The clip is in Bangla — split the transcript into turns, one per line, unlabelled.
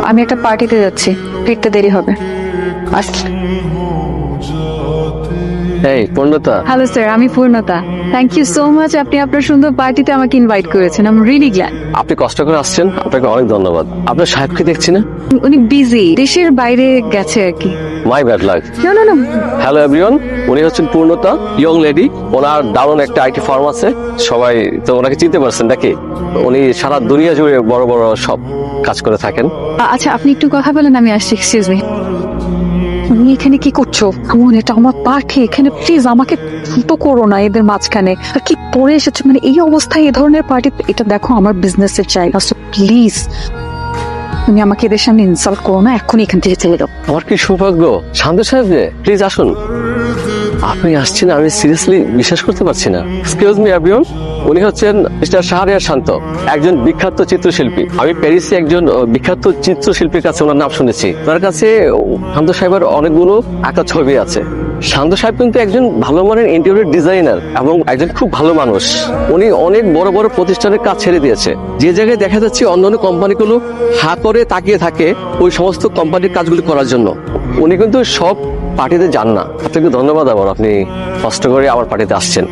আমি একটা পার্টিতে যাচ্ছি, ফিরতে দেরি হবে। আচ্ছা।
এই পূর্ণতা,
হ্যালো স্যার, আমি পূর্ণতা। থ্যাংক ইউ সো মাচ, আপনি আপনার সুন্দর পার্টিতে আমাকে ইনভাইট করেছেন। I am really glad.
আপনি কষ্ট করে আসছেন, আপনাকে অনেক ধন্যবাদ। আপনার সাহেবকে দেখছি না?
উনি বিজি, দেশের বাইরে গেছে আর কি।
My bad luck.
না না না,
হ্যালো এভরিওয়ান, উনি হচ্ছেন পূর্ণতা, ইয়ং লেডি। ওনার দারুণ একটা আইটি ফার্ম আছে, সবাই তো ওনাকে চিনতে পারছেন নাকি? উনি সারা দুনিয়া জুড়ে বড় বড় সব কাজ করে থাকেন।
আচ্ছা আপনি একটু কথা বলেন, আমি আসছি। এক্সকিউজ মি, তুমি এখানে কি করছো? এমন, এটা আমার পার্টি, এখানে প্লিজ আমাকে ছোট করো না এদের মাঝখানে। আর কি পরে এসেছো, মানে এই অবস্থায় এই ধরনের পার্টি? এটা দেখো আমার বিজনেসের জায়গা, সো প্লিজ তুমি আমাকে এদের সামনে ইনসাল্ট করো না, এখনই এখান থেকে চলে যাও।
আমার কি সৌভাগ্য। শান্ত সাহেব যে, প্লিজ আসুন। আপনি আসছেন, আমি সিরিয়াসলি বিশ্বাস করতে পারছি না। এক্সকিউজ মি এভরিওয়ান, উনি হচ্ছেন মিস্টার শাহরিয়ার শান্ত, একজন বিখ্যাত চিত্রশিল্পী। আমি প্যারিসে একজন বিখ্যাত চিত্রশিল্পীর কাছে ওনার নাম শুনেছি। তার কাছে শান্ত সাহেবের অনেকগুলো আঁকা ছবি আছে। শান্ত সাহেব কিন্তু একজন ভালো মানের ইন্টেরিয়র ডিজাইনার এবং একজন খুব ভালো মানুষ। উনি অনেক বড় বড় প্রতিষ্ঠানের কাজ ছেড়ে দিয়েছে। যে জায়গায় দেখা যাচ্ছে অন্যান্য কোম্পানিগুলো হাত করে তাকিয়ে থাকে ওই সমস্ত কোম্পানির কাজগুলি করার জন্য, উনি কিন্তু সব পার্টিতে যান না। আপনাকে ধন্যবাদ আবার, আপনি কষ্ট করে আমার পার্টিতে আসছেন।